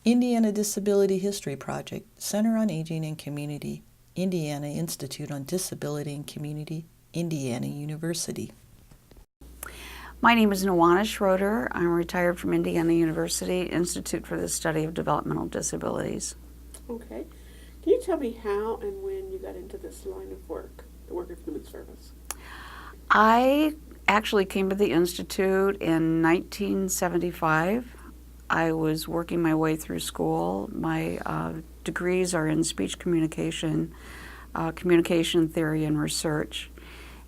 Indiana Disability History Project, Center on Aging and Community, Indiana Institute on Disability and Community, Indiana University. My name is Nowana Schroeder. I'm retired from Indiana University Institute for the Study of Developmental Disabilities. Okay. Can you tell me how and when you got into this line of work, the work of human service? I actually came to the Institute in 1975. I was working my way through school. My degrees are in speech communication, communication theory, and research.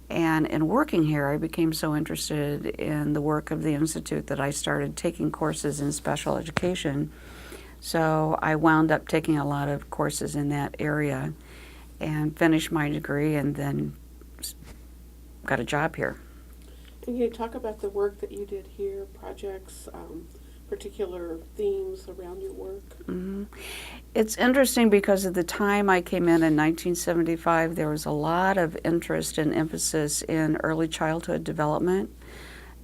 And in working here, I became so interested in the work of the Institute that I started taking courses in special education. So I wound up taking a lot of courses in that area and finished my degree and then got a job here. And can you talk about the work that you did here, projects, particular themes around your work? Mm-hmm. It's interesting because at the time I came in 1975, there was a lot of interest and emphasis in early childhood development.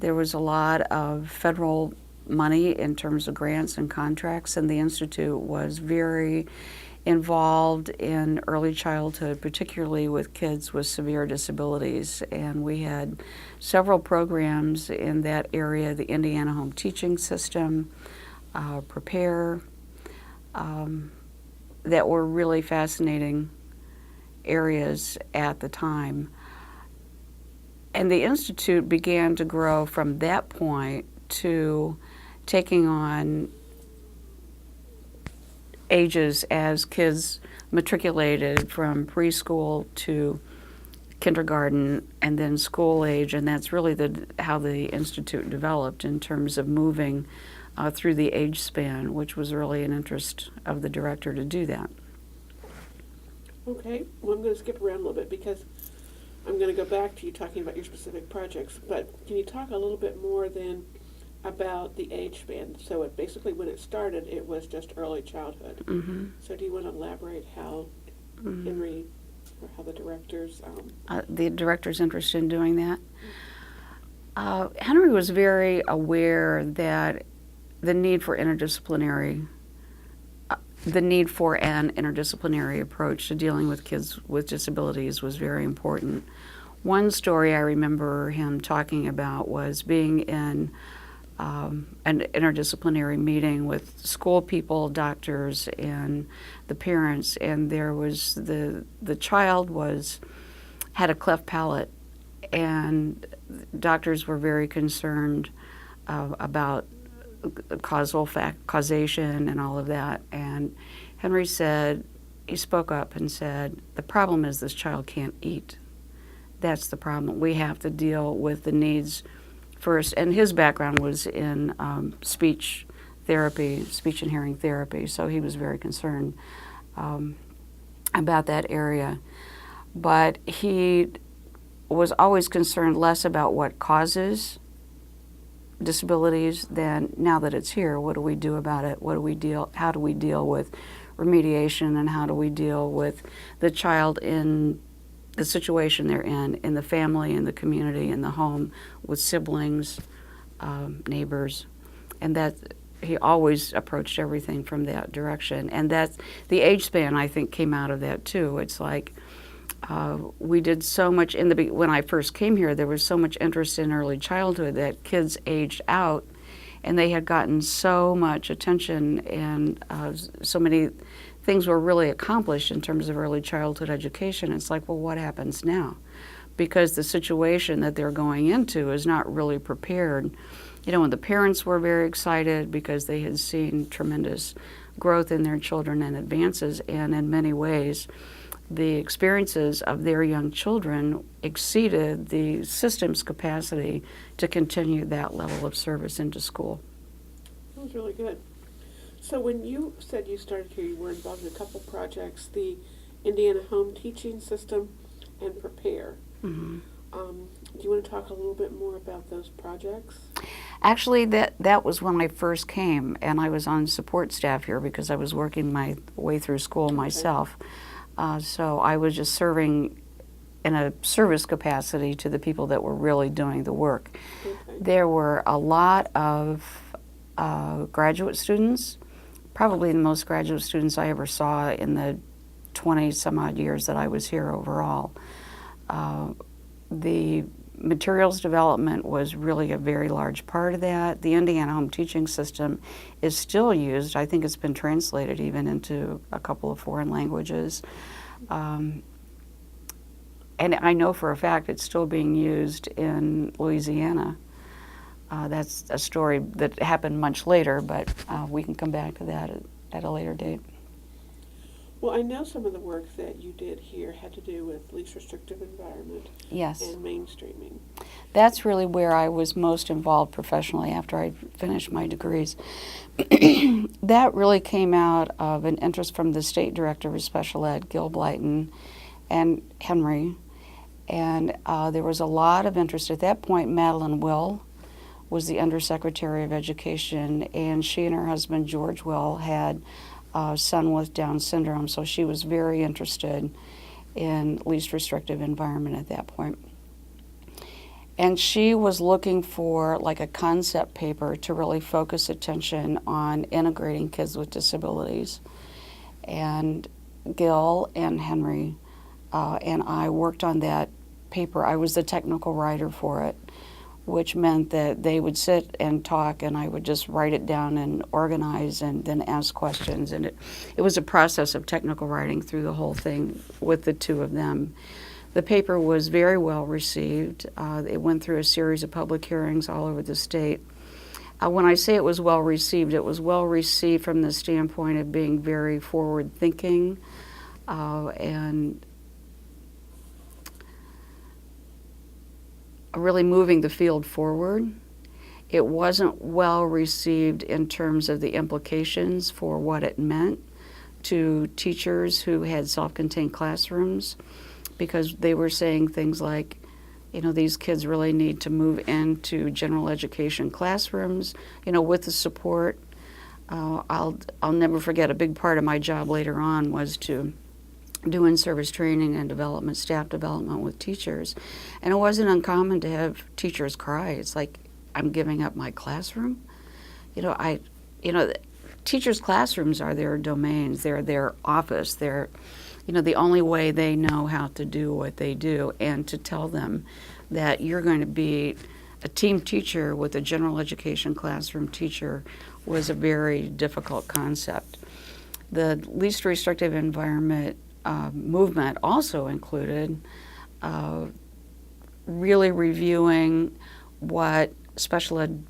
There was a lot of federal money in terms of grants and contracts, and the Institute was very involved in early childhood, particularly with kids with severe disabilities. And we had several programs in that area, the Indiana Home Teaching System, Prepare, that were really fascinating areas at the time. And the Institute began to grow from that point to taking on ages as kids matriculated from preschool to kindergarten and then school age, and that's really how the Institute developed in terms of moving through the age span, which was really an interest of the director to do that. Okay, well, I'm going to skip around a little bit because I'm going to go back to you talking about your specific projects, but can you talk a little bit more then about the age span? So it basically, when it started, it was just early childhood. Mm-hmm. So do you want to elaborate how Henry, or how the directors... the director's interested in doing that? Henry was very aware that the need for an interdisciplinary approach to dealing with kids with disabilities was very important. One story I remember him talking about was being in an interdisciplinary meeting with school people, doctors, and the parents, and there was the child had a cleft palate, and doctors were very concerned about causation and all of that. And Henry spoke up and said, the problem is this child can't eat. That's the problem. We have to deal with the needs first. And his background was in speech therapy, speech and hearing therapy, so he was very concerned about that area. But he was always concerned less about what causes disabilities than, now that it's here, what do we do about it? How do we deal with remediation, and how do we deal with the child in the situation they're in the family, in the community, in the home, with siblings, neighbors, and that he always approached everything from that direction. And that the age span, I think, came out of that too. It's like we did so much when I first came here, there was so much interest in early childhood that kids aged out, and they had gotten so much attention, and so many things were really accomplished in terms of early childhood education. It's like, well, what happens now? Because the situation that they're going into is not really prepared. You know, and the parents were very excited because they had seen tremendous growth in their children and advances, and in many ways, the experiences of their young children exceeded the system's capacity to continue that level of service into school. That was really good. So when you said you started here, you were involved in a couple projects, the Indiana Home Teaching System and Prepare. Mm-hmm. Do you want to talk a little bit more about those projects? Actually, that was when I first came, and I was on support staff here because I was working my way through school myself. So I was just serving in a service capacity to the people that were really doing the work. Okay. There were a lot of graduate students, probably the most graduate students I ever saw in the 20 some odd years that I was here overall. The materials development was really a very large part of that. The Indiana home teaching system is still used. I think it's been translated even into a couple of foreign languages. And I know for a fact it's still being used in Louisiana. That's a story that happened much later, but we can come back to that at a later date. Well, I know some of the work that you did here had to do with least restrictive environment Yes. and mainstreaming. That's really where I was most involved professionally after I finished my degrees. That really came out of an interest from the state director of special ed, Gil Blyton, and Henry. And there was a lot of interest. At that point, Madeline Will was the Undersecretary of Education, and she and her husband, George Will, had a son with Down syndrome, so she was very interested in least restrictive environment at that point. And she was looking for like a concept paper to really focus attention on integrating kids with disabilities. And Gil and Henry and I worked on that paper. I was the technical writer for it, which meant that they would sit and talk and I would just write it down and organize and then ask questions. And it was a process of technical writing through the whole thing with the two of them. The paper was very well received. It went through a series of public hearings all over the state. When I say it was well received from the standpoint of being very forward thinking and really moving the field forward. It wasn't well received in terms of the implications for what it meant to teachers who had self-contained classrooms, because they were saying things like, you know, these kids really need to move into general education classrooms, you know, with the support. I'll never forget, a big part of my job later on was to do in-service training and development, staff development with teachers. And it wasn't uncommon to have teachers cry. It's like, I'm giving up my classroom. Teachers' classrooms are their domains. They're their office. They're, the only way they know how to do what they do. And to tell them that you're going to be a team teacher with a general education classroom teacher was a very difficult concept. The least restrictive environment movement also included really reviewing what special ed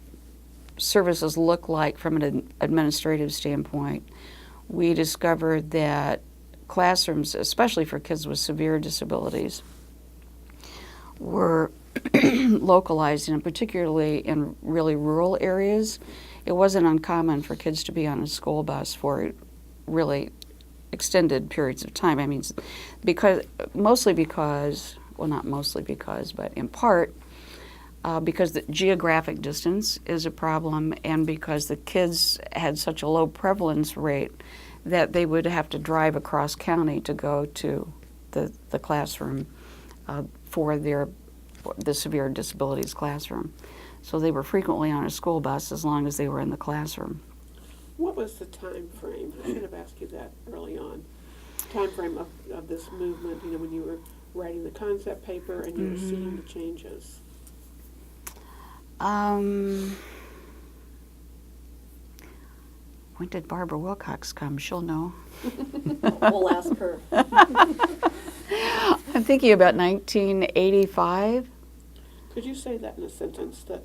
services look like from an administrative standpoint. We discovered that classrooms, especially for kids with severe disabilities, were localized, and particularly in really rural areas. It wasn't uncommon for kids to be on a school bus for really extended periods of time. I mean, mostly because, well, not mostly because, but in part because the geographic distance is a problem, and because the kids had such a low prevalence rate that they would have to drive across county to go to the classroom for the severe disabilities classroom. So they were frequently on a school bus as long as they were in the classroom. What was the time frame? I should have asked you that early on. Time frame of this movement, when you were writing the concept paper and you were seeing the changes. When did Barbara Wilcox come? She'll know. We'll ask her. I'm thinking about 1985. Could you say that in a sentence, that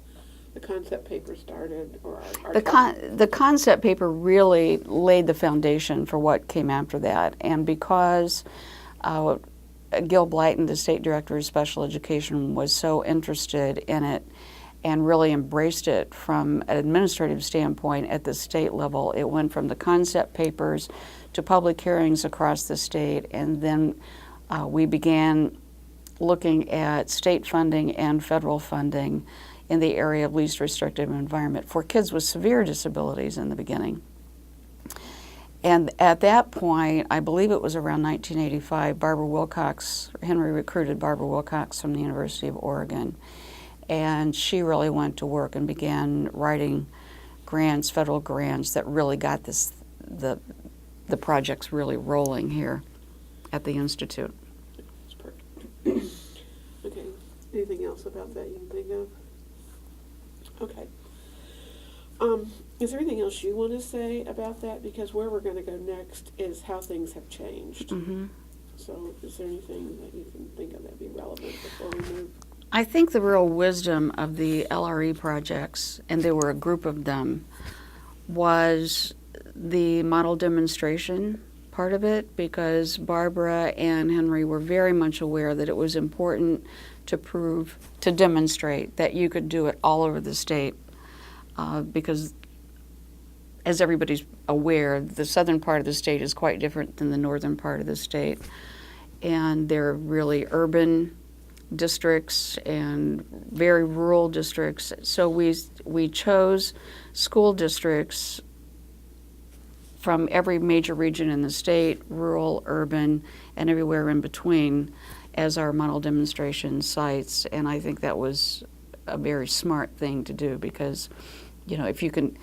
the concept paper started, or the concept paper really laid the foundation for what came after that, and because Gil Blyton, the state director of special education, was so interested in it and really embraced it from an administrative standpoint at the state level, it went from the concept papers to public hearings across the state, and then we began looking at state funding and federal funding in the area of least restrictive environment for kids with severe disabilities in the beginning. And at that point, I believe it was around 1985, Henry recruited Barbara Wilcox from the University of Oregon. And she really went to work and began writing grants, federal grants, that really got the project's really rolling here at the Institute. That's perfect. Okay. Anything else about that you can think of? Okay. Is there anything else you want to say about that? Because where we're going to go next is how things have changed. Mm-hmm. So is there anything that you can think of that would be relevant before we move? I think the real wisdom of the LRE projects, and there were a group of them, was the model demonstration part of it, because Barbara and Henry were very much aware that it was important to demonstrate that you could do it all over the state, because as everybody's aware, the southern part of the state is quite different than the northern part of the state, and they're really urban districts and very rural districts. So we chose school districts from every major region in the state, rural, urban, and everywhere in between, as our model demonstration sites. And I think that was a very smart thing to do, because, if you can,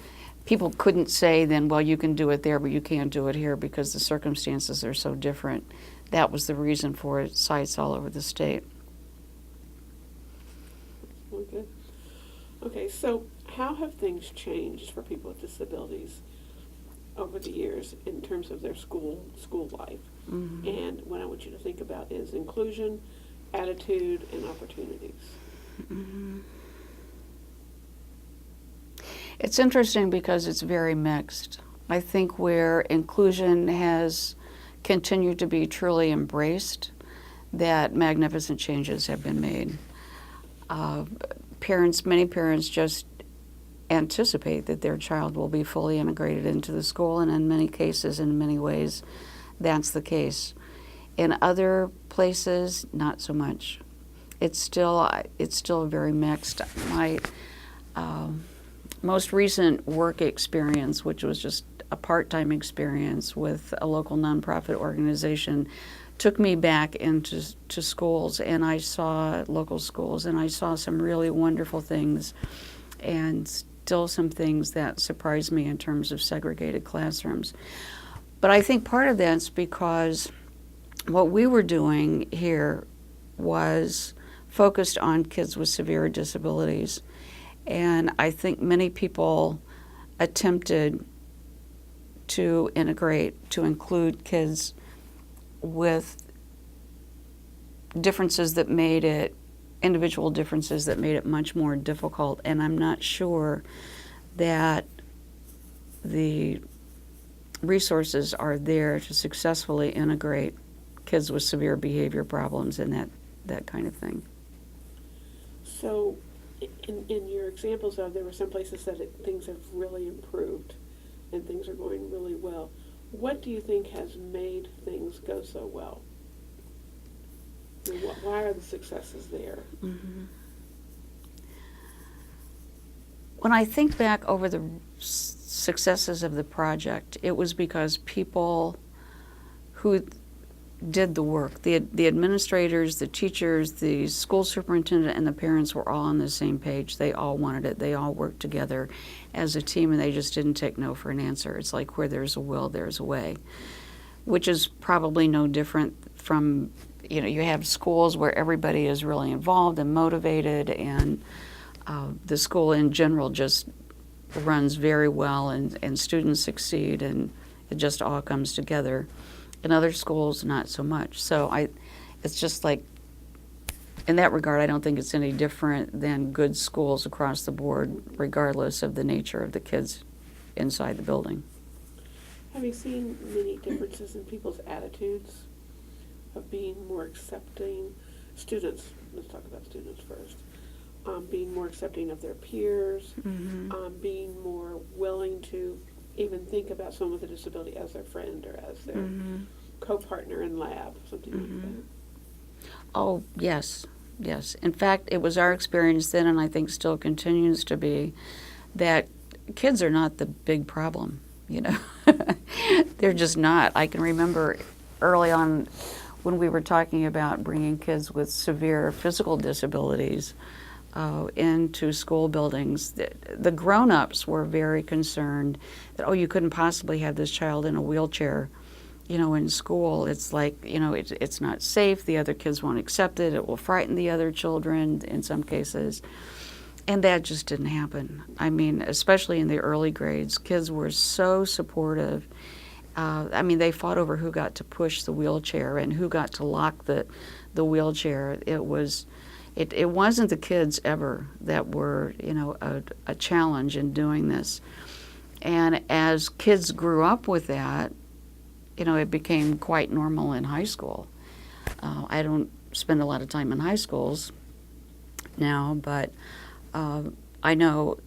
people couldn't say then, well, you can do it there, but you can't do it here because the circumstances are so different. That was the reason for it, sites all over the state. Okay. Okay, so how have things changed for people with disabilities over the years in terms of their school life? Mm-hmm. And what I want you to think about is inclusion, attitude, and opportunities. Mm-hmm. It's interesting because it's very mixed. I think where inclusion has continued to be truly embraced, that magnificent changes have been made. Many parents just anticipate that their child will be fully integrated into the school, and in many cases, in many ways, that's the case. In other places, not so much. It's still very mixed. My most recent work experience, which was just a part-time experience with a local nonprofit organization, took me back into schools, and I saw local schools, and I saw some really wonderful things, and still some things that surprised me in terms of segregated classrooms. But I think part of that's because what we were doing here was focused on kids with severe disabilities, and I think many people attempted to include kids with individual differences that made it much more difficult, and I'm not sure that the resources are there to successfully integrate kids with severe behavior problems and that kind of thing. So in your examples there were some places that things have really improved and things are going really well. What do you think has made things go so well? Why are the successes there? Mm-hmm. When I think back over the successes of the project, it was because people who did the work, the administrators, the teachers, the school superintendent, and the parents were all on the same page. They all wanted it. They all worked together as a team, and they just didn't take no for an answer. It's like where there's a will, there's a way, which is probably no different from, you have schools where everybody is really involved and motivated, and the school in general just runs very well, and students succeed, and it just all comes together. In other schools, not so much. So it's just like, in that regard, I don't think it's any different than good schools across the board, regardless of the nature of the kids inside the building. Have you seen many differences in people's attitudes of being more accepting? Students, let's talk about students first. Being more accepting of their peers, Mm-hmm. being more willing to even think about someone with a disability as their friend or as their Mm-hmm. co-partner in lab, something Mm-hmm. like that. Oh, yes. In fact, it was our experience then, and I think still continues to be, that kids are not the big problem, They're just not. I can remember early on when we were talking about bringing kids with severe physical disabilities, into school buildings. The grown-ups were very concerned that, oh, you couldn't possibly have this child in a wheelchair, in school. It's like, it's not safe. The other kids won't accept it. It will frighten the other children in some cases. And that just didn't happen. I mean, especially in the early grades, kids were so supportive. They fought over who got to push the wheelchair and who got to lock the wheelchair. It wasn't the kids ever that were, a challenge in doing this. And as kids grew up with that, it became quite normal in high school. I don't spend a lot of time in high schools now, but I know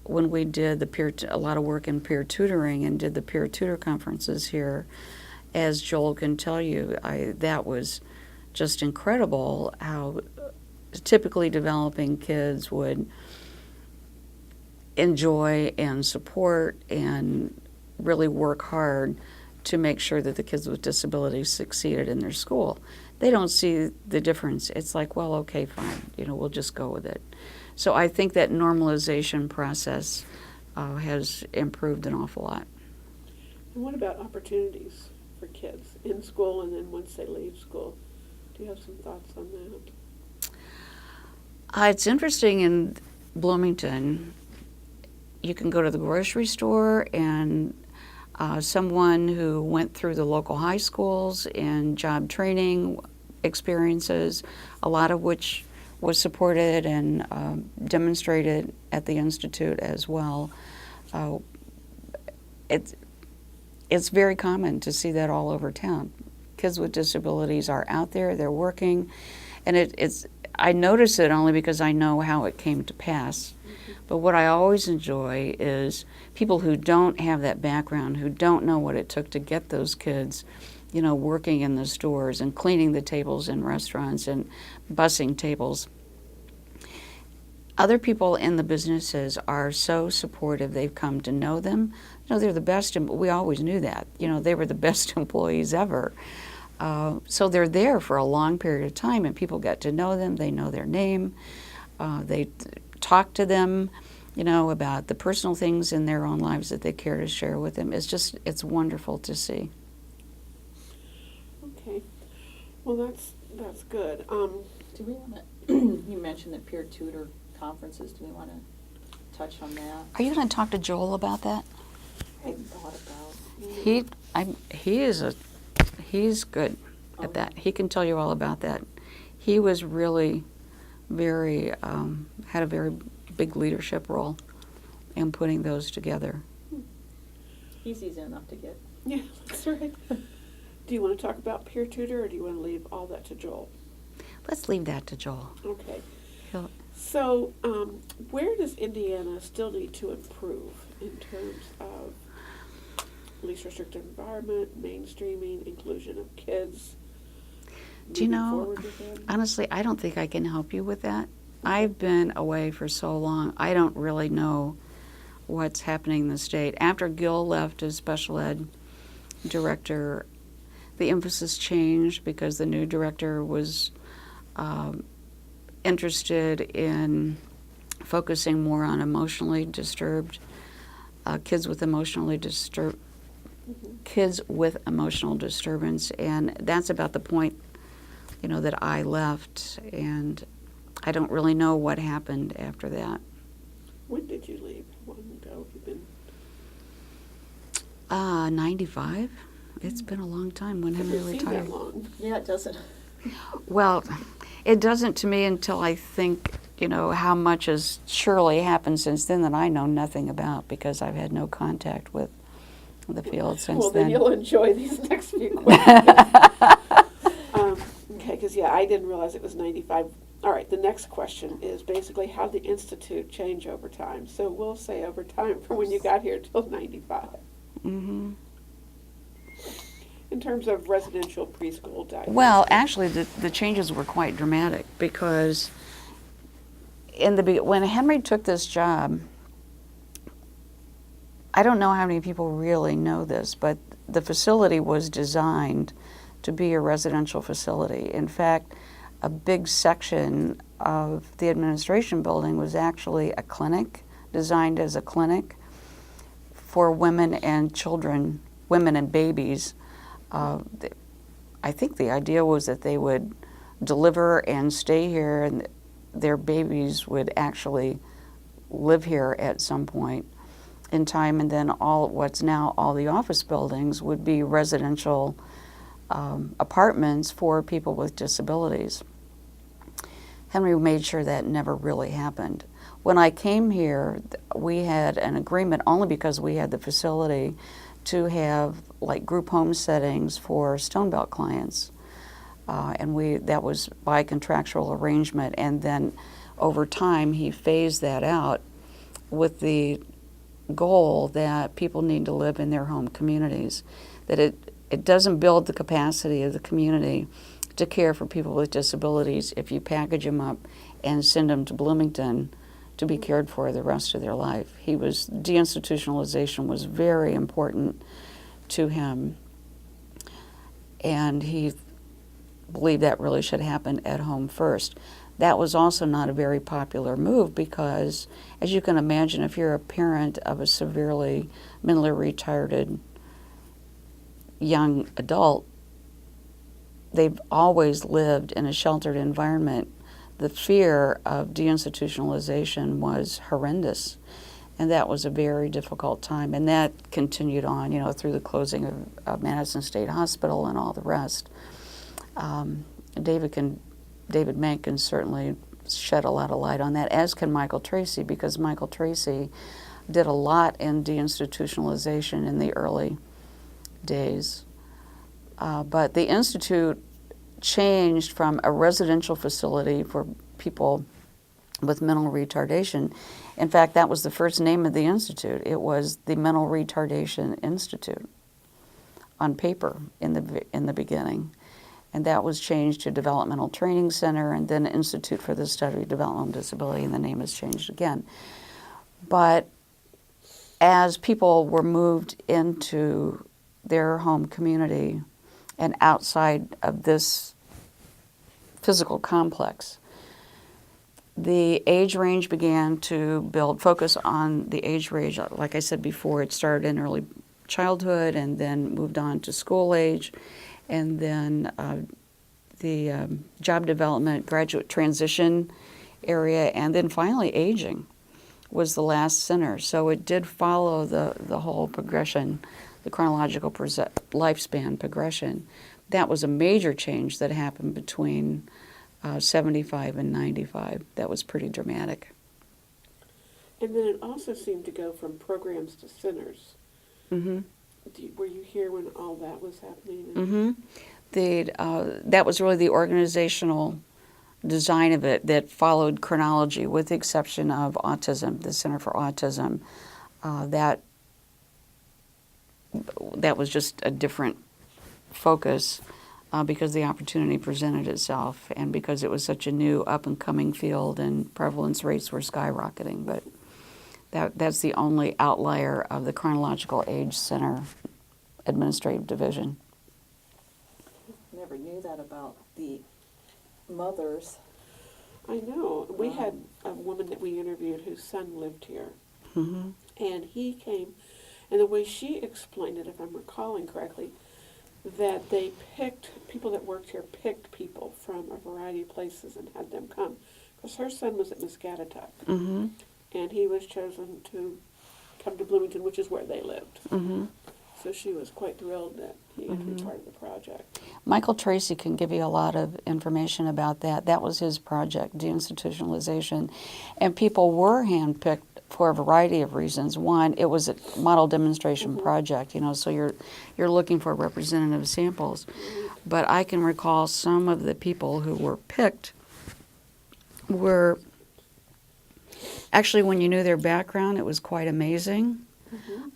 when we did a lot of work in peer tutoring and did the peer tutor conferences here, as Joel can tell you, that was just incredible how typically developing kids would enjoy and support and really work hard to make sure that the kids with disabilities succeeded in their school. They don't see the difference. It's like, well, okay, fine, we'll just go with it. So I think that normalization process has improved an awful lot. And what about opportunities for kids in school and then once they leave school? Do you have some thoughts on that? It's interesting in Bloomington, you can go to the grocery store and someone who went through the local high schools and job training experiences, a lot of which was supported and demonstrated at the Institute as well. It's very common to see that all over town. Kids with disabilities are out there, they're working, and I notice it only because I know how it came to pass. But what I always enjoy is people who don't have that background, who don't know what it took to get those kids, working in the stores and cleaning the tables in restaurants and bussing tables. Other people in the businesses are so supportive. They've come to know them. They're the best, we always knew that. They were the best employees ever. So they're there for a long period of time, and people get to know them. They know their name. They talk to them, about the personal things in their own lives that they care to share with them. It's wonderful to see. Okay. Well, that's good. Do we want to, you mentioned the peer tutor conferences, do we want to touch on that? Are you going to talk to Joel about that? I hadn't thought about. He's good at that. He can tell you all about that. He was really had a very big leadership role in putting those together. He's easy enough to get. Yeah, that's right. Do you want to talk about peer tutor, or do you want to leave all that to Joel? Let's leave that to Joel. Okay. He'll, So, where does Indiana still need to improve in terms of least restrictive environment, mainstreaming, inclusion of kids? Do you know, forward with them? honestly, I don't think I can help you with that. I've been away for so long, I don't really know what's happening in the state. After Gil left as special ed director, the emphasis changed because the new director was interested in focusing more on emotionally disturbed kids with emotional disturbance, and that's about the point, that I left, and I don't really know what happened after that. When did you leave? How long ago have you been? 95. It's been a long time when Henry Doesn't seem retired. that long. Yeah, it doesn't. Well, it doesn't to me until I think, how much has surely happened since then that I know nothing about because I've had no contact with the field since Well, then. then you'll enjoy these next few questions. Okay, because I didn't realize it was 95. All right, the next question is basically how the Institute change over time. So we'll say over time from when you got here till 95. Mm-hmm. In terms of residential preschool diagnosis. Well, actually, the changes were quite dramatic because when Henry took this job, I don't know how many people really know this, but the facility was designed to be a residential facility. In fact, a big section of the administration building was actually a clinic, designed as a clinic for women and children, women and babies. I think the idea was that they would deliver and stay here, and their babies would actually live here at some point in time, and then all what's now all the office buildings would be residential apartments for people with disabilities. Henry made sure that never really happened. When I came here, we had an agreement, only because we had the facility, to have like group home settings for Stonebelt clients. And that was by contractual arrangement, and then over time he phased that out with the goal that people need to live in their home communities, that it doesn't build the capacity of the community to care for people with disabilities if you package them up and send them to Bloomington to be cared for the rest of their life. Deinstitutionalization was very important to him, and he believed that really should happen at home first. That was also not a very popular move because, as you can imagine, if you're a parent of a severely mentally retarded young adult, they've always lived in a sheltered environment. The fear of deinstitutionalization was horrendous, and that was a very difficult time. And that continued on, through the closing of Madison State Hospital and all the rest. David Mank can certainly shed a lot of light on that, as can Michael Tracy, because Michael Tracy did a lot in deinstitutionalization in the early days. But the Institute changed from a residential facility for people with mental retardation. In fact, that was the first name of the Institute. It was the Mental Retardation Institute on paper in the beginning. And that was changed to Developmental Training Center, and then Institute for the Study of Developmental Disability, and the name has changed again. But as people were moved into their home community and outside of this physical complex, the age range began to focus on the age range. Like I said before, it started in early childhood and then moved on to school age, and then the job development, graduate transition area, and then finally aging was the last center. So it did follow the whole progression, the chronological lifespan progression. That was a major change that happened between 75 and 95. That was pretty dramatic. And then it also seemed to go from programs to centers. Mm-hmm. Were you here when all that was happening? Mm-hmm. That was really the organizational design of it that followed chronology, with the exception of autism, the Center for Autism. That was just a different focus because the opportunity presented itself, and because it was such a new up-and-coming field and prevalence rates were skyrocketing. But that's the only outlier of the Chronological Age Center Administrative Division. Never knew that about the mothers. I know. We had a woman that we interviewed whose son lived here. Mm-hmm. And he came, and the way she explained it, if I'm recalling correctly, that people that worked here picked people from a variety of places and had them come. Because her son was at Muscatatuck, Mm-hmm. and he was chosen to come to Bloomington, which is where they lived. Mm-hmm. So she was quite thrilled that he had been part of the project. Michael Tracy can give you a lot of information about that. That was his project, deinstitutionalization. And people were handpicked for a variety of reasons. One, it was a model demonstration project, so you're looking for representative samples. But I can recall some of the people who were picked were, actually, when you knew their background, it was quite amazing.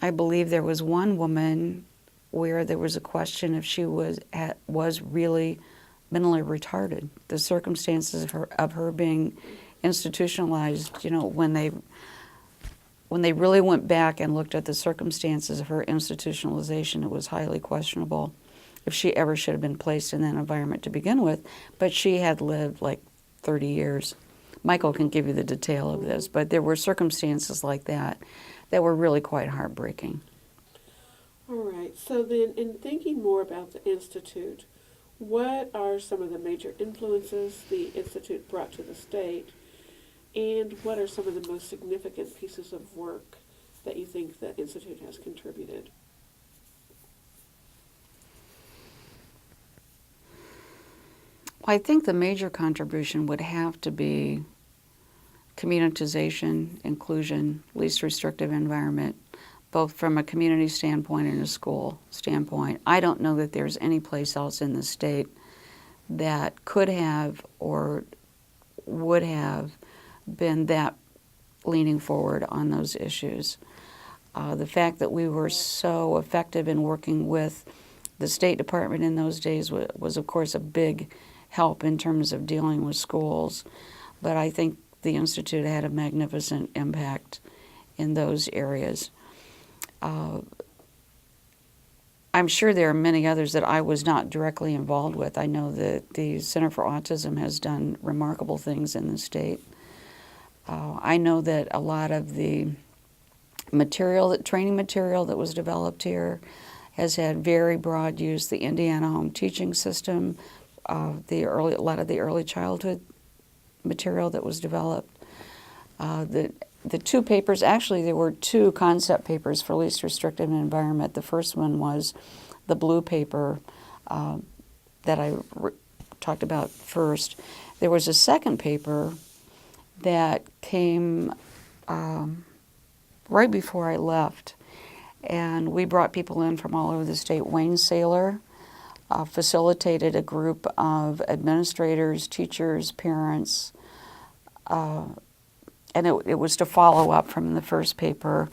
I believe there was one woman where there was a question if she was really mentally retarded. The circumstances of her being institutionalized, when they really went back and looked at the circumstances of her institutionalization, it was highly questionable. if she ever should have been placed in that environment to begin with, but she had lived like 30 years. Michael can give you the detail of this, but there were circumstances like that that were really quite heartbreaking. All right. So then, in thinking more about the Institute, what are some of the major influences the Institute brought to the state, and what are some of the most significant pieces of work that you think the Institute has contributed? I think the major contribution would have to be communitization, inclusion, least restrictive environment, both from a community standpoint and a school standpoint. I don't know that there's any place else in the state that could have or would have been that leaning forward on those issues. The fact that we were so effective in working with the State Department in those days was of course, a big help in terms of dealing with schools. But I think the Institute had a magnificent impact in those areas. I'm sure there are many others that I was not directly involved with. I know that the Center for Autism has done remarkable things in the state. I know that a lot of the training material that was developed here has had very broad use. The Indiana home teaching system, a lot of the early childhood material that was developed. The two papers, actually there were two concept papers for least restrictive environment. The first one was the blue paper that I talked about first. There was a second paper that came right before I left, and we brought people in from all over the state. Wayne Saylor facilitated a group of administrators, teachers, parents, and it was to follow up from the first paper.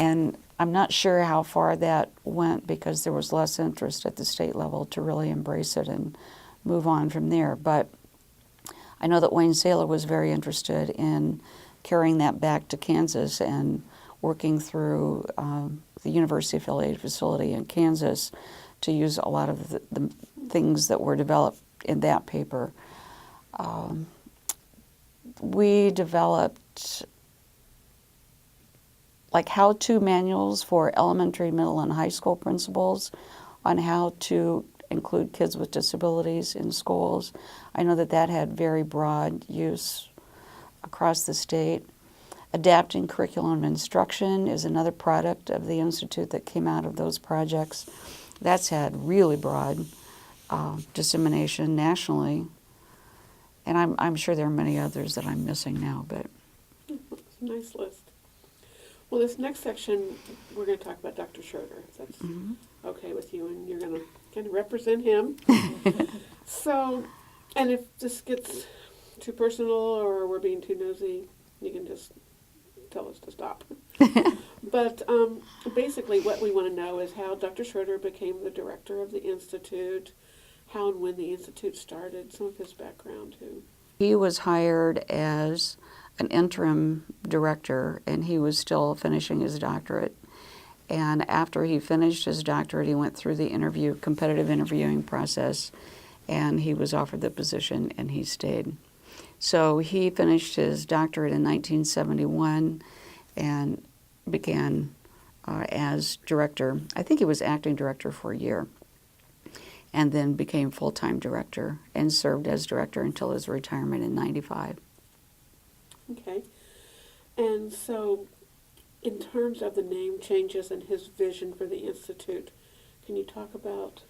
And I'm not sure how far that went because there was less interest at the state level to really embrace it and move on from there. But I know that Wayne Saylor was very interested in carrying that back to Kansas and working through the University affiliated facility in Kansas to use a lot of the things that were developed in that paper. We developed like how-to manuals for elementary, middle, and high school principals on how to include kids with disabilities in schools. I know that that had very broad use across the state. Adapting curriculum instruction is another product of the Institute that came out of those projects. That's had really broad dissemination nationally. And I'm sure there are many others that I'm missing now, but. That's a nice list. Well, this next section, we're going to talk about Dr. Schroeder, if that's okay with you, and you're going to kind of represent him. So, and if this gets too personal or we're being too nosy, you can just tell us to stop. But basically what we want to know is how Dr. Schroeder became the director of the Institute, how and when the Institute started, some of his background too. He was hired as an interim director, and he was still finishing his doctorate. And after he finished his doctorate, he went through the competitive interviewing process, and he was offered the position, and he stayed. So he finished his doctorate in 1971 and began as director. I think he was acting director for a year, and then became full-time director and served as director until his retirement in 95. Okay. And so, in terms of the name changes and his vision for the Institute, can you talk about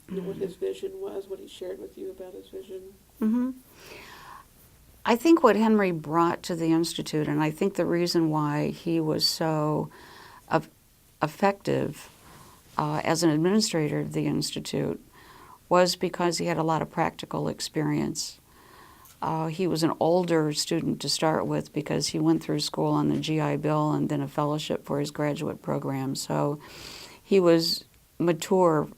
what his vision was, what he shared with you about his vision? Mm-hmm. I think what Henry brought to the Institute, and I think the reason why he was so effective as an administrator of the Institute was because he had a lot of practical experience. He was an older student to start with because he went through school on the GI Bill and then a fellowship for his graduate program. So he was mature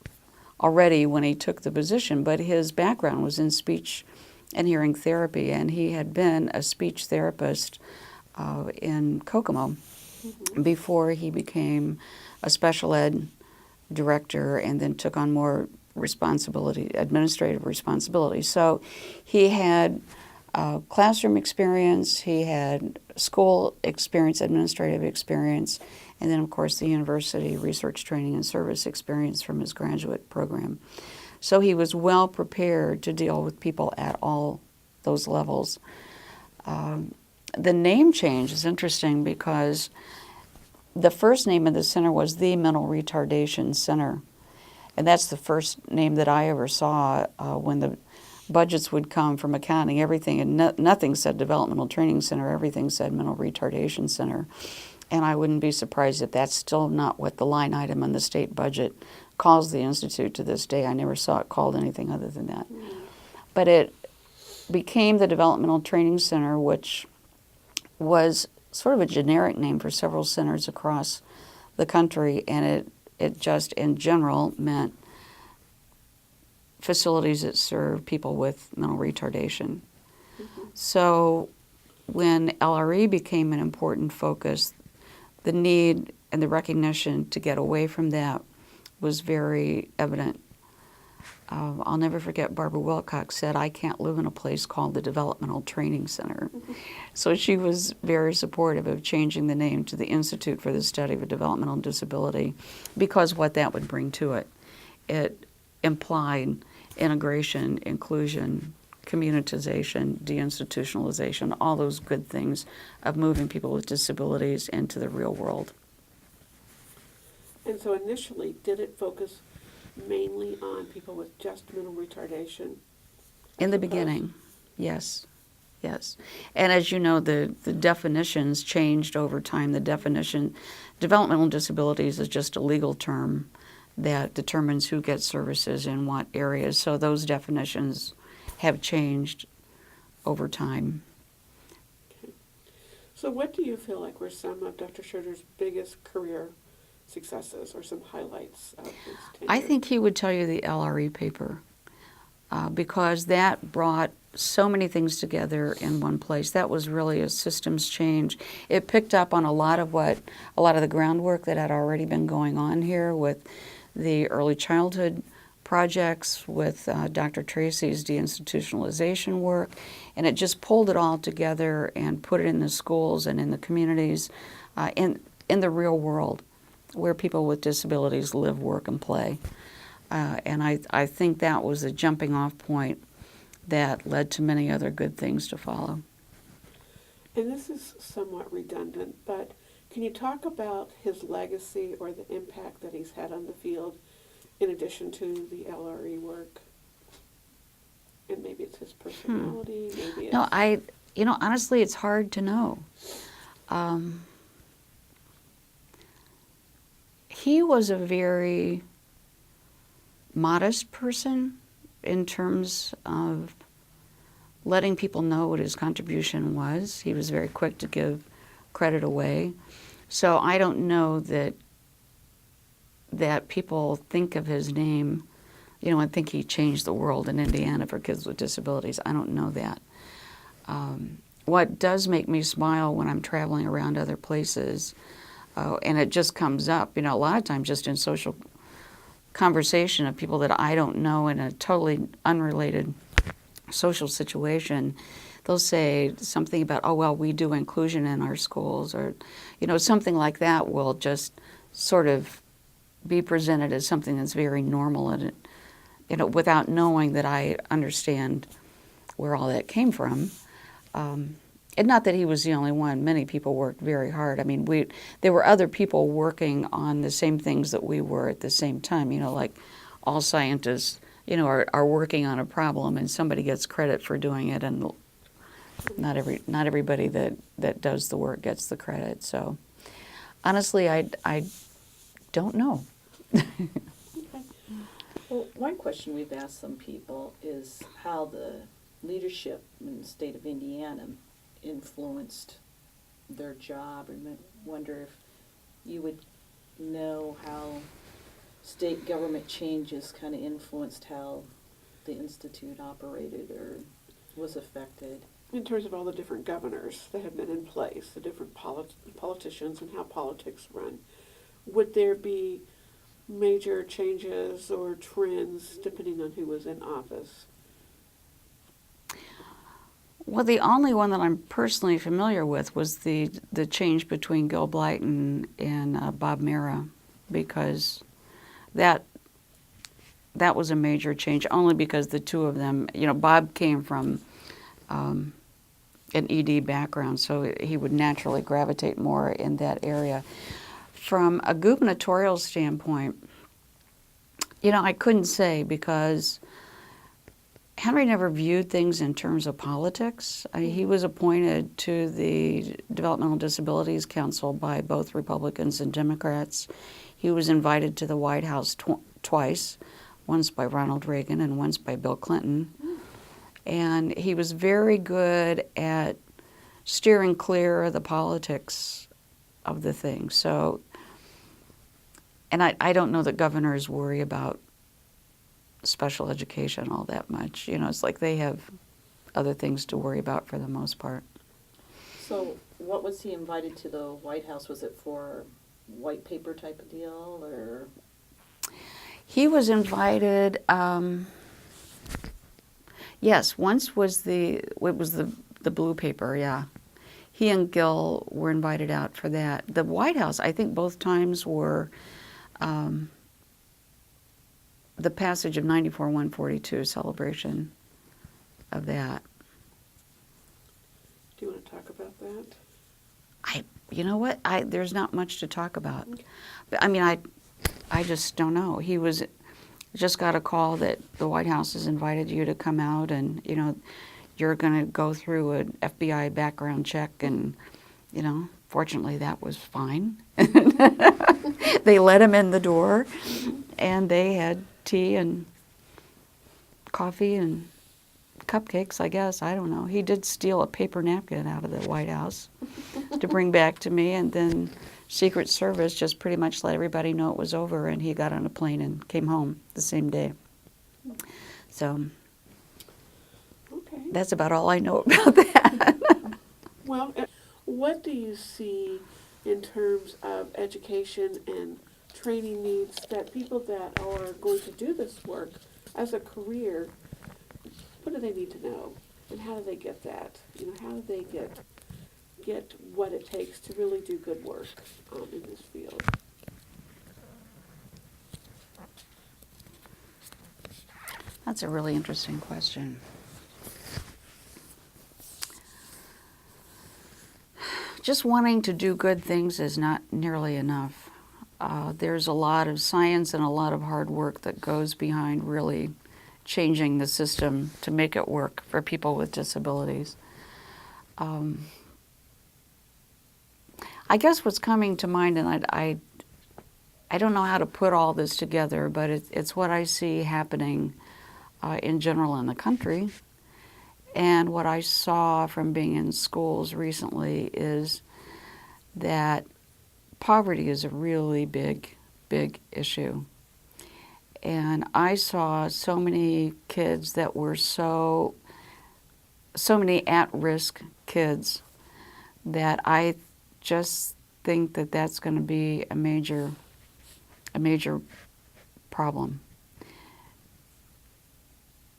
already when he took the position, but his background was in speech and hearing therapy, and he had been a speech therapist in Kokomo before he became a special ed director and then took on more administrative responsibility. So he had classroom experience, he had school experience, administrative experience, and then of course the university research training and service experience from his graduate program. So he was well prepared to deal with people at all those levels. The name change is interesting because the first name of the center was the Mental Retardation Center. And that's the first name that I ever saw when the budgets would come from accounting, everything, and nothing said Developmental Training Center, everything said Mental Retardation Center. And I wouldn't be surprised if that's still not what the line item on the state budget calls the Institute to this day. I never saw it called anything other than that. But it became the Developmental Training Center, which was sort of a generic name for several centers across the country, and it just in general meant facilities that serve people with mental retardation. So when LRE became an important focus, the need and the recognition to get away from that was very evident. I'll never forget Barbara Wilcox said, "I can't live in a place called the Developmental Training Center." So she was very supportive of changing the name to the Institute for the Study of Developmental Disability because what that would bring to it. It implied integration, inclusion, communitization, deinstitutionalization, all those good things of moving people with disabilities into the real world. And so initially, did it focus mainly on people with just mental retardation? In the beginning, yes, yes. And as you know, the definitions changed over time. The definition, developmental disabilities is just a legal term that determines who gets services in what areas. So those definitions have changed over time. Okay. So what do you feel like were some of Dr. Schroeder's biggest career successes or some highlights of his tenure? I think he would tell you the LRE paper because that brought so many things together in one place. That was really a systems change. It picked up on a lot of the groundwork that had already been going on here with the early childhood projects, with Dr. Tracy's deinstitutionalization work, and it just pulled it all together and put it in the schools and in the communities, in the real world, where people with disabilities live, work, and play. And I think that was a jumping off point that led to many other good things to follow. And this is somewhat redundant, but can you talk about his legacy or the impact that he's had on the field in addition to the LRE work? And maybe it's his personality, maybe it's... No, honestly, it's hard to know. He was a very modest person in terms of letting people know what his contribution was. He was very quick to give credit away. So I don't know that people think of his name, and think he changed the world in Indiana for kids with disabilities. I don't know that. What does make me smile when I'm traveling around other places, and it just comes up, a lot of times just in social conversation of people that I don't know in a totally unrelated social situation, they'll say something about, oh, well, we do inclusion in our schools, or, something like that will just sort of be presented as something that's very normal, and without knowing that I understand where all that came from. And not that he was the only one. Many people worked very hard. I mean, there were other people working on the same things that we were at the same time. Like all scientists, are working on a problem, and somebody gets credit for doing it, and not everybody that does the work gets the credit. So, honestly, I don't know. Okay. Well, one question we've asked some people is how the leadership in the state of Indiana influenced their job, and wonder if you would know how state government changes kind of influenced how the Institute operated or was affected. In terms of all the different governors that have been in place, the different politicians and how politics run, would there be major changes or trends depending on who was in office? Well, the only one that I'm personally familiar with was the change between Gil Blyton and Bob Mira, because that was a major change, only because the two of them, you know, Bob came from an ED background, so he would naturally gravitate more in that area. From a gubernatorial standpoint, you know, I couldn't say, because Henry never viewed things in terms of politics. I mean, he was appointed to the Developmental Disabilities Council by both Republicans and Democrats. He was invited to the White House twice, once by Ronald Reagan and once by Bill Clinton. And he was very good at steering clear of the politics of the thing. So, and I don't know that governors worry about special education all that much. You know, it's like they have other things to worry about for the most part. So what was he invited to the White House? Was it for white paper type of deal, or? He was invited, yes, once was it was the blue paper, yeah. He and Gil were invited out for that. The White House, I think both times were the passage of 94-142 celebration of that. Do you want to talk about that? You know what? There's not much to talk about. Okay. But I mean, I just don't know. He just got a call that the White House has invited you to come out, and you know, you're going to go through an FBI background check, and you know, fortunately that was fine. They let him in the door, and they had tea and coffee and cupcakes, I guess. I don't know. He did steal a paper napkin out of the White House to bring back to me, and then Secret Service just pretty much let everybody know it was over, and he got on a plane and came home the same day. So Okay. that's about all I know about that. Well, what do you see in terms of education and training needs that people that are going to do this work as a career, what do they need to know? And how do they get that? You know, how do they get what it takes to really do good work in this field? That's a really interesting question. Just wanting to do good things is not nearly enough. There's a lot of science and a lot of hard work that goes behind really changing the system to make it work for people with disabilities. I guess what's coming to mind, and I don't know how to put all this together, but it's what I see happening in general in the country. And what I saw from being in schools recently is that poverty is a really big, big issue. And I saw so many kids that were so many at-risk kids that I just think that that's going to be a major problem.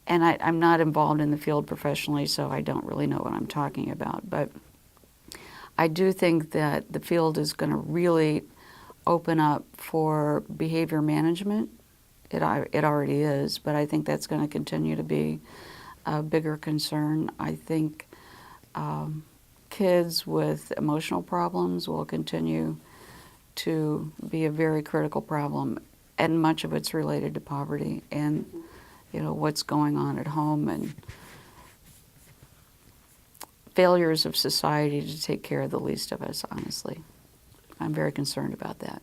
And I'm not involved in the field professionally, so I don't really know what I'm talking about. But I do think that the field is going to really open up for behavior management. It already is, but I think that's going to continue to be a bigger concern. I think kids with emotional problems will continue to be a very critical problem, and much of it's related to poverty and you know, what's going on at home and failures of society to take care of the least of us, honestly. I'm very concerned about that.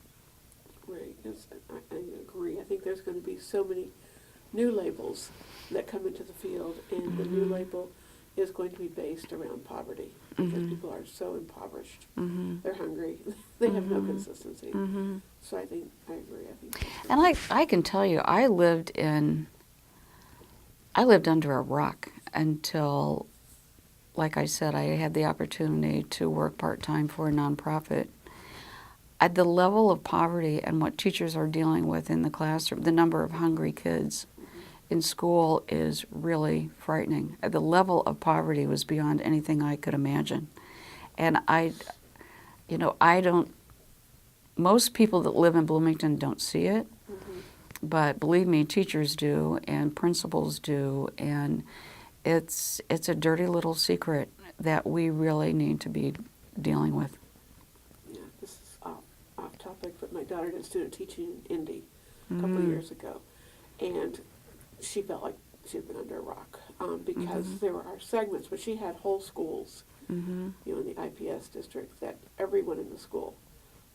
Right, yes, I agree. I think there's going to be so many new labels that come into the field, and the new label is going to be based around poverty, because people are so impoverished. They're hungry. They have no consistency. So I agree. I think And I can tell you, I lived under a rock until, like I said, I had the opportunity to work part-time for a nonprofit. at the level of poverty and what teachers are dealing with in the classroom, the number of hungry kids in school is really frightening. The level of poverty was beyond anything I could imagine. And I don't, most people that live in Bloomington don't see it, but believe me, teachers do and principals do, and it's a dirty little secret that we really need to be dealing with. Yeah, this is off topic, but my daughter did student teaching in Indy a couple of years ago, and she felt like she had been under a rock because there were segments, but she had whole schools, in the IPS district, that everyone in the school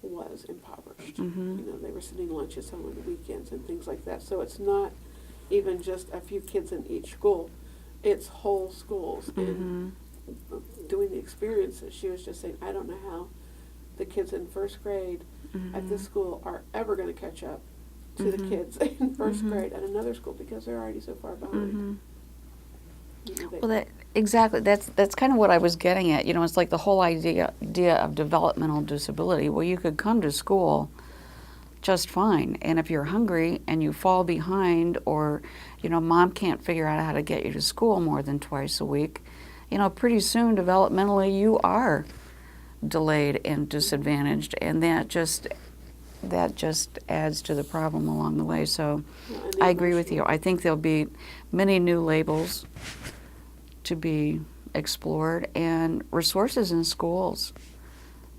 was impoverished. They were sending lunches home on the weekends and things like that. So it's not even just a few kids in each school; it's whole schools. And doing the experiences, she was just saying, I don't know how the kids in first grade at this school are ever going to catch up to the kids in first grade at another school because they're already so far behind. Well, exactly. That's kind of what I was getting at. It's like the whole idea of developmental disability. Well, you could come to school just fine, and if you're hungry and you fall behind, or mom can't figure out how to get you to school more than twice a week, pretty soon developmentally you are delayed and disadvantaged, and that just adds to the problem along the way. So I agree with you. I think there'll be many new labels to be explored and resources in schools.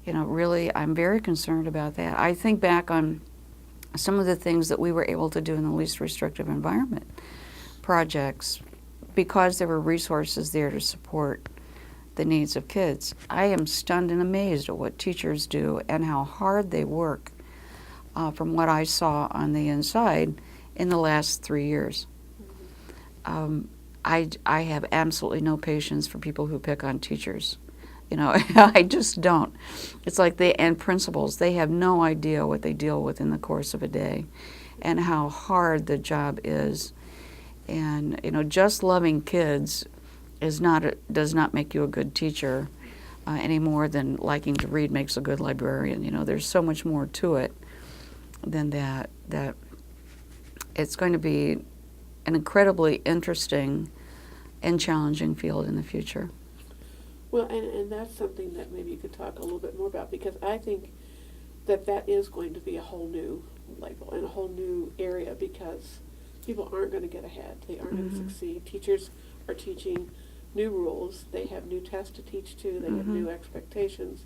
Really, I'm very concerned about that. I think back on some of the things that we were able to do in the least restrictive environment projects because there were resources there to support the needs of kids. I am stunned and amazed at what teachers do and how hard they work from what I saw on the inside in the last 3 years. I have absolutely no patience for people who pick on teachers. I just don't. It's like and principals, they have no idea what they deal with in the course of a day and how hard the job is. And, just loving kids does not make you a good teacher any more than liking to read makes a good librarian. There's so much more to it than that it's going to be an incredibly interesting and challenging field in the future. Well, and that's something that maybe you could talk a little bit more about, because I think that is going to be a whole new label and a whole new area, because people aren't going to get ahead. They aren't going to succeed. Teachers are teaching new rules. They have new tests to teach to. They have new expectations.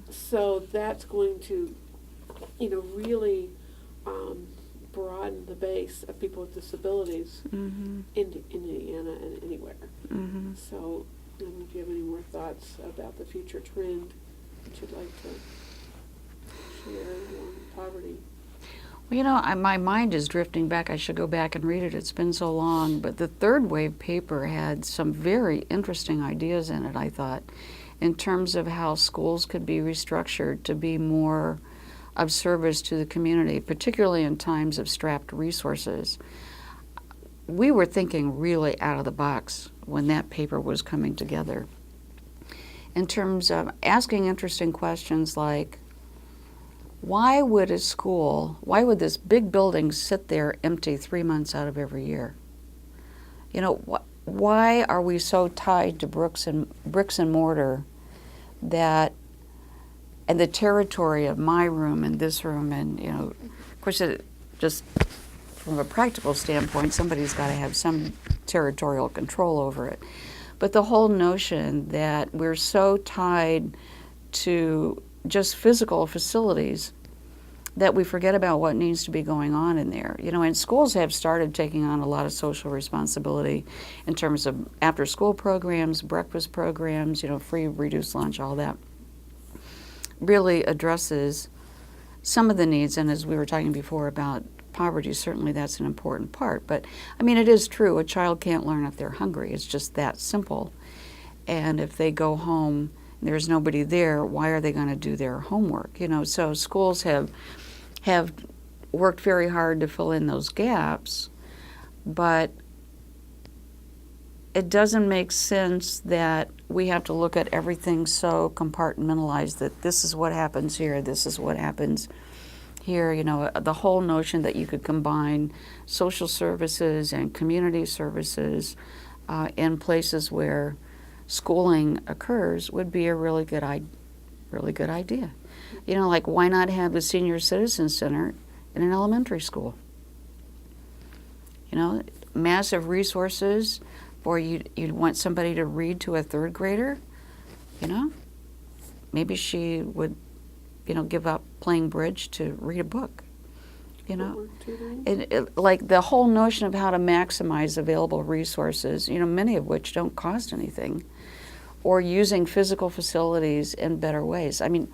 So that's going to, really broaden the base of people with disabilities in Indiana and anywhere. So I don't know if you have any more thoughts about the future trend that you'd like to share on poverty. Well, my mind is drifting back. I should go back and read it. It's been so long. But the third wave paper had some very interesting ideas in it, I thought, in terms of how schools could be restructured to be more of service to the community, particularly in times of strapped resources. We were thinking really out of the box when that paper was coming together, in terms of asking interesting questions like, why would this big building sit there empty 3 months out of every year? Why are we so tied to bricks and mortar that, and the territory of my room and this room, and of course, just from a practical standpoint, somebody's got to have some territorial control over it. But the whole notion that we're so tied to just physical facilities that we forget about what needs to be going on in there. And schools have started taking on a lot of social responsibility in terms of after-school programs, breakfast programs, free reduced lunch, all that really addresses some of the needs. And as we were talking before about poverty, certainly that's an important part. But it is true, a child can't learn if they're hungry. It's just that simple. And if they go home and there's nobody there, why are they going to do their homework? So schools have worked very hard to fill in those gaps, but it doesn't make sense that we have to look at everything so compartmentalized that this is what happens here, this is what happens here. You know, the whole notion that you could combine social services and community services in places where schooling occurs would be a really good idea. You know, like why not have a senior citizen center in an elementary school? You know, massive resources for you'd want somebody to read to a third grader, you know? Maybe she would, you know, give up playing bridge to read a book, you know? Like the whole notion of how to maximize available resources, you know, many of which don't cost anything, or using physical facilities in better ways. I mean,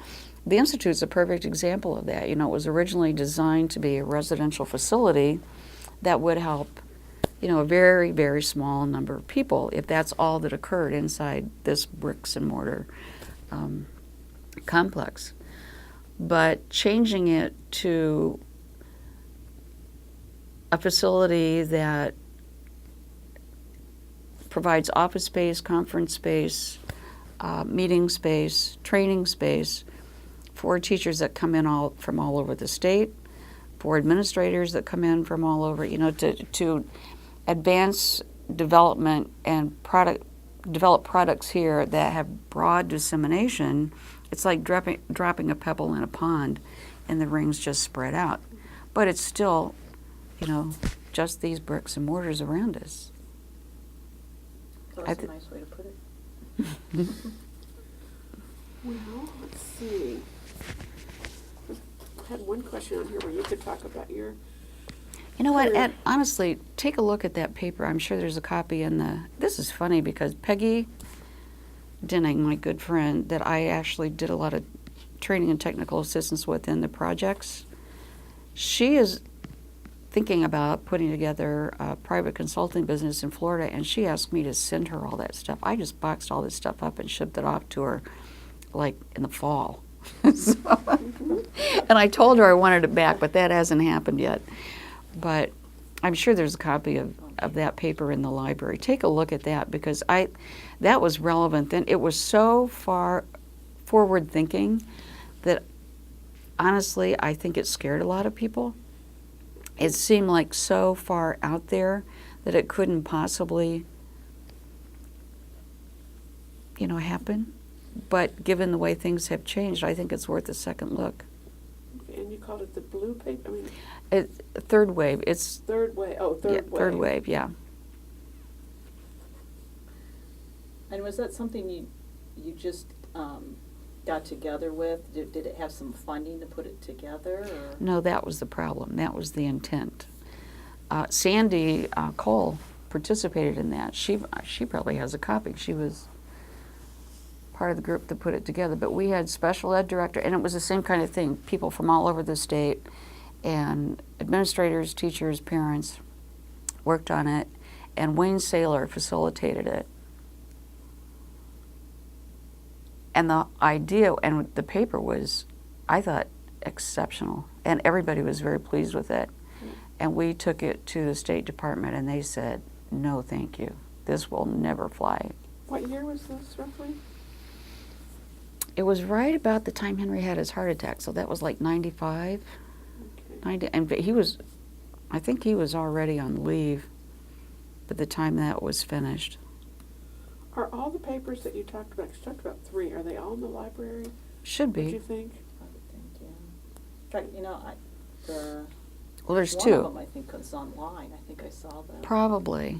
the Institute's a perfect example of that. You know, it was originally designed to be a residential facility that would help, you know, a very, very small number of people if that's all that occurred inside this bricks and mortar complex. But changing it to a facility that provides office space, conference space, meeting space, training space for teachers that come in from all over the state, for administrators that come in from all over, you know, to advance development and develop products here that have broad dissemination. It's like dropping a pebble in a pond and the rings just spread out. But it's still, you know, just these bricks and mortars around us. That's a nice way to put it. Well, let's see. I had one question on here where you could talk about your... You know what, Ed, honestly, take a look at that paper. I'm sure there's a copy in the... This is funny because Peggy Denning, my good friend, that I actually did a lot of training and technical assistance with in the projects, she is thinking about putting together a private consulting business in Florida, and she asked me to send her all that stuff. I just boxed all this stuff up and shipped it off to her, like, in the fall. And I told her I wanted it back, but that hasn't happened yet. But I'm sure there's a copy of that paper in the library. Take a look at that because that was relevant then. It was so far forward thinking that honestly I think it scared a lot of people. It seemed like so far out there that it couldn't possibly, you know, happen. But given the way things have changed, I think it's worth a second look. And you called it the blue paper? I mean, It's third wave. It's third wave. Oh, third wave. Third wave, yeah. And was that something you just got together with? Did it have some funding to put it together? Or? No, that was the problem. That was the intent. Sandy Cole participated in that. She probably has a copy. She was part of the group that put it together. But we had special ed director, and it was the same kind of thing. People from all over the state, and administrators, teachers, parents worked on it, and Wayne Saylor facilitated it. And the idea and the paper was, I thought, exceptional, and everybody was very pleased with it. And we took it to the State Department, and they said, no, thank you. This will never fly. What year was this, roughly? It was right about the time Henry had his heart attack, so that was like 95. Okay. 90, and I think he was already on leave by the time that was finished. Are all the papers that you talked about, 'cause you talked about 3, are they all in the library? Should What do you be. think? I would think, yeah. In fact, you know, Well, there's one two. of them I think is online. I think I saw that. Probably.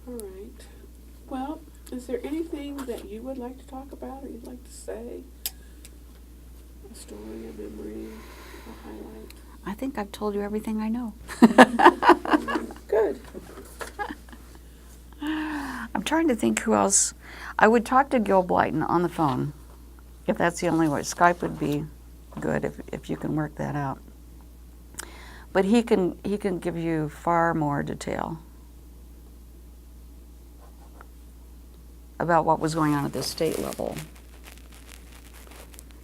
All right. Well, is there anything that you would like to talk about or you'd like to say? A story, a memory, a highlight? I think I've told you everything I know. Good. I'm trying to think who else. I would talk to Gil Blyton on the phone, if that's the only way. Skype would be good if you can work that out. But he can give you far more detail about what was going on at the state level.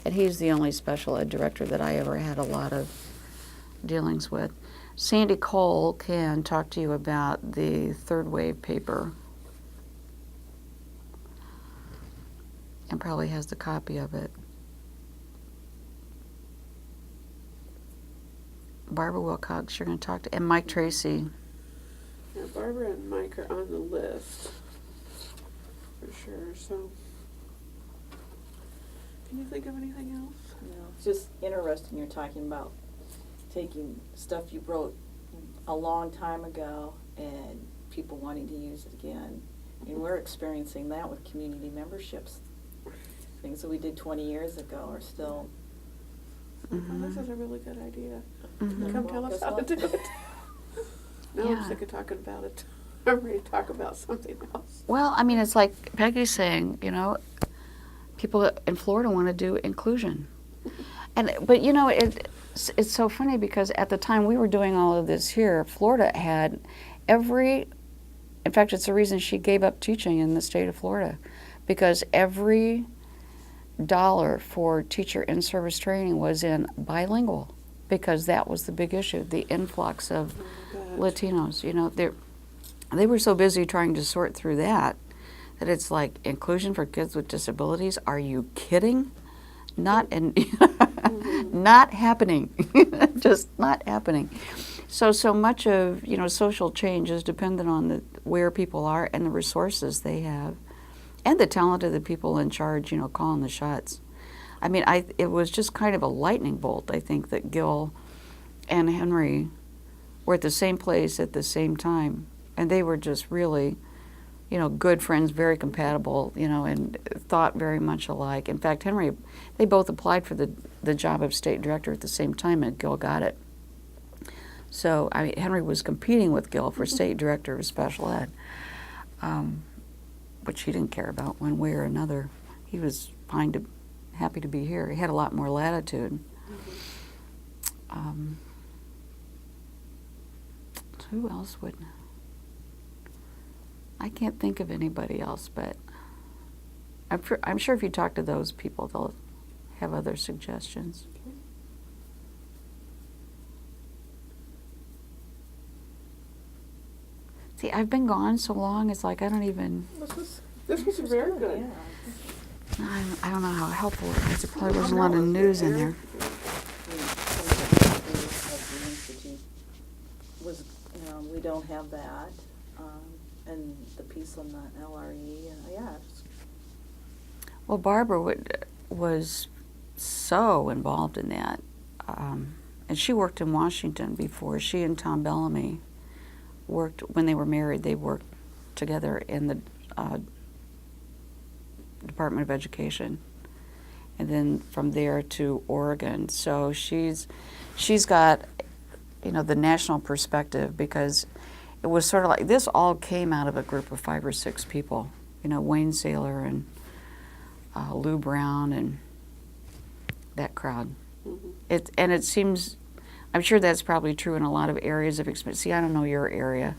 And he's the only special ed director that I ever had a lot of dealings with. Sandy Cole can talk to you about the third wave paper and probably has the copy of it. Barbara Wilcox, you're going to talk to, and Mike Tracy. Yeah, Barbara and Mike are on the list for sure. So, can you think of anything else? You know, it's just interesting you're talking about taking stuff you wrote a long time ago and people wanting to use it again. And we're experiencing that with community memberships. Things that we did 20 years ago are still. Oh, this is a really good idea. Mhm. Come tell us how to do it. No, Yeah. I'm sick of talking about it. I'm ready to talk about something else. Well, I mean, it's like Peggy's saying, you know, people in Florida want to do inclusion. But you know, it's so funny because at the time we were doing all of this here, Florida had in fact, it's the reason she gave up teaching in the state of Florida, because every dollar for teacher in-service training was in bilingual, because that was the big issue, the influx of Latinos. You know, they were so busy trying to sort through that it's like, inclusion for kids with disabilities? Are you kidding? Not happening. Just not happening. So much of, you know, social change is dependent on where people are and the resources they have, and the talent of the people in charge, you know, calling the shots. I mean, it was just kind of a lightning bolt, I think, that Gil and Henry were at the same place at the same time. And they were just really, you know, good friends, very compatible, you know, and thought very much alike. In fact, they both applied for the job of state director at the same time, and Gil got it. So, I mean, Henry was competing with Gil for state director of special ed, which he didn't care about one way or another. He was happy to be here. He had a lot more latitude. Who else would? I can't think of anybody else, but I'm sure if you talk to those people, they'll have other suggestions. See, I've been gone so long, it's like I don't even... This was very good. Yeah. I don't know how helpful it was. There probably wasn't a lot of news in there. Was, you know, we don't have that, and the piece on the LRE, yeah. Well, Barbara was so involved in that, and she worked in Washington before. She and Tom Bellamy worked, when they were married, they worked together in the Department of Education, and then from there to Oregon. So she's got, you know, the national perspective, because it was sort of like, this all came out of a group of 5 or 6 people, you know, Wayne Saylor and Lou Brown and that crowd. And it seems, I'm sure that's probably true in a lot of areas of experience. See, I don't know your area,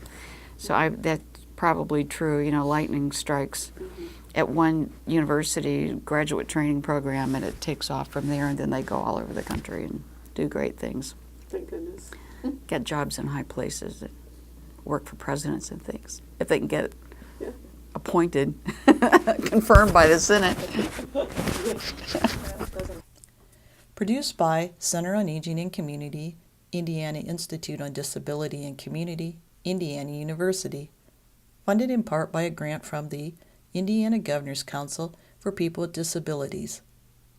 so that's probably true. You know, lightning strikes at one university graduate training program, and it takes off from there, and then they go all over the country and do great things. Thank goodness. Get jobs in high places, and work for presidents and things, if they can get appointed, confirmed by the Senate. Produced by Center on Aging and Community, Indiana Institute on Disability and Community, Indiana University. Funded in part by a grant from the Indiana Governor's Council for People with Disabilities.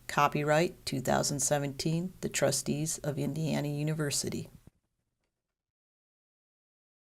Copyright 2017, the Trustees of Indiana University.